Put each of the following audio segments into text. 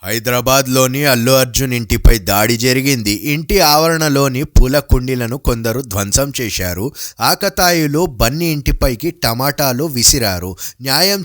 హైదరాబాద్లోని అల్లు అర్జున్ ఇంటిపై దాడి జరిగింది. ఇంటి ఆవరణలోని పూల కుండీలను కొందరు ధ్వంసం చేశారు. ఆకతాయిలు బన్నీ ఇంటిపైకి టమాటాలు విసిరారు. న్యాయం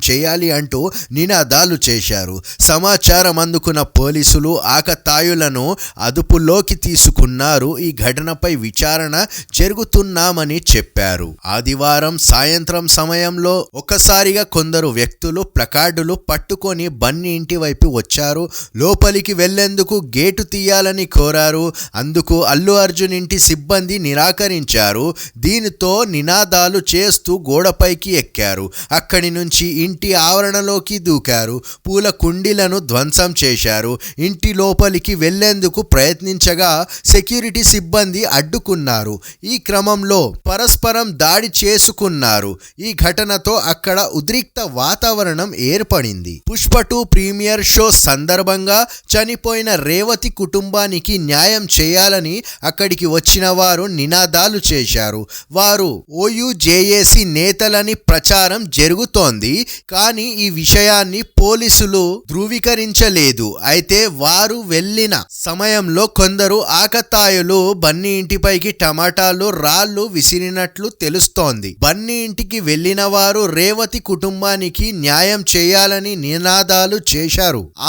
చేయాలి అంటూ నినాదాలు చేశారు. సమాచారం అందుకున్న పోలీసులు ఆకతాయులను అదుపులోకి తీసుకున్నారు. ఈ ఘటనపై విచారణ జరుగుతున్నామని చెప్పారు. ఆదివారం సాయంత్రం సమయంలో ఒక్కసారిగా కొందరు వ్యక్తులు ప్లకార్డులు పట్టుకొని బన్నీ ఇంటి వైపు వచ్చారు. లోపలికి వెళ్లేందుకు గేటు తీయాలని కోరారు. అందుకు అల్లు అర్జున్ ఇంటి సిబ్బంది నిరాకరించారు. దీనితో నినాదాలు చేస్తూ గోడపైకి ఎక్కారు. అక్కడి నుంచి ఇంటి ఆవరణలోకి దూకారు. పూల కుండీలను ధ్వంసం చేశారు. ఇంటి లోపలికి వెళ్లేందుకు ప్రయత్నించగా సెక్యూరిటీ సిబ్బంది అడ్డుకున్నారు. ఈ క్రమంలో పరస్పరం దాడి చేసుకున్నారు. ఈ ఘటనతో అక్కడ ఉద్రిక్త వాతావరణం ఏర్పడింది. పుష్ప 2 ప్రీమియర్ షో సందర్భంగా చనిపోయిన రేవతి కుటుంబానికి న్యాయం చేయాలని అక్కడికి వచ్చిన వారు నినాదాలు చేశారు. వారు OUJAC నేతలని ప్రచారం జరుగుతోంది. కానీ ఈ విషయాన్ని పోలీసులు ధృవీకరించలేదు. అయితే వారు వెళ్లిన సమయంలో కొందరు ఆకతాయులు బన్నీ ఇంటిపైకి టమాటాలు రాళ్లు విసిరినట్లు తెలుస్తోంది. బన్నీ ఇంటికి వెళ్లిన వారు రేవతి కుటుంబానికి న్యాయం చేయాలని నినాదాలు చేశారు.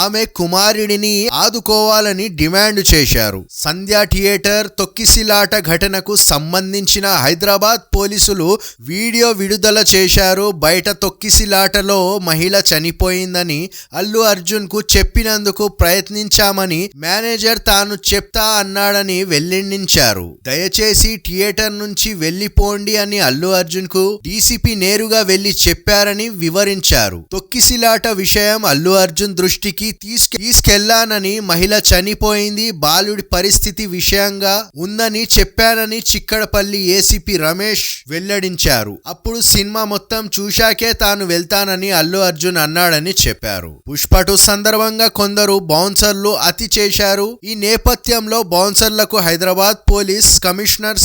ఆమె కుమారుడిని ఆదుకోవాలని డిమాండ్ చేశారు. సంధ్యా థియేటర్ తొక్కిసిలాట ఘటనకు సంబంధించిన హైదరాబాద్ పోలీసులు వీడియో విడుదల చేశారు. బయట తొక్కిసిలాటలో మహిళ చనిపోయిందని అల్లు అర్జున్ కు చెప్పినందుకు ప్రయత్నించామని మేనేజర్ తాను చెప్తా అన్నాడని వెల్లడించారు. దయచేసి థియేటర్ నుంచి వెళ్లిపోండి అని అల్లు అర్జున్ కు డీసీపీ నేరుగా వెళ్లి చెప్పారని వివరించారు. తొక్కిసిలాట విషయం అల్లు అర్జున్ దృష్టికి తీసుకెళ్లానని, మహిళ చనిపోయింది, బాలుడి పరిస్థితి విషయంగా ఉందని చెప్పానని చిక్కడపల్లి ఏసీపీ రమేష్ వెల్లడించారు. అప్పుడు సినిమా మొత్తం చూశాకే తాను వెళ్తానని అల్లు అర్జున్ అన్నాడని చెప్పారు. పుష్ప 2 సందర్భంగా కొందరు బౌన్సర్లు అతి చేశారు. ఈ నేపథ్యంలో బౌన్సర్లకు Hyderabad police commissioner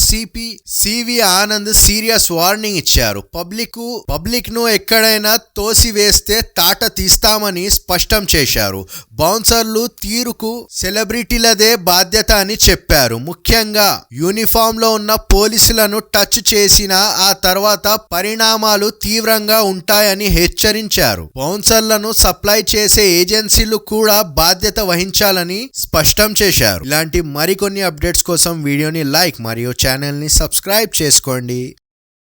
C V Anand serious warning ఇచ్చారు. పబ్లిక్ ను ఎక్కడైనా తోసివేస్తే తాట తీస్తామని స్పష్టం చేశారు. బౌన్సర్లు తీరుకు సెలబ్రిటీలదే బాధ్యత అని చెప్పారు. ముఖ్యంగా యూనిఫామ్ లో ఉన్న పోలీసులను టచ్ చేసినా ఆ తర్వాత పరిణామాలు తీవ్రంగా ఉంటాయని హెచ్చరించారు. బౌన్సర్లను సప్లై చేసే ఏజెన్సీలు కూడా బాధ్యత వహించాలని స్పష్టం చేశారు. ఇలాంటి మరికొన్ని అప్డేట్స్ కోసం వీడియోని లైక్ మరియు ఛానల్ ని సబ్స్క్రైబ్ చేసుకోండి.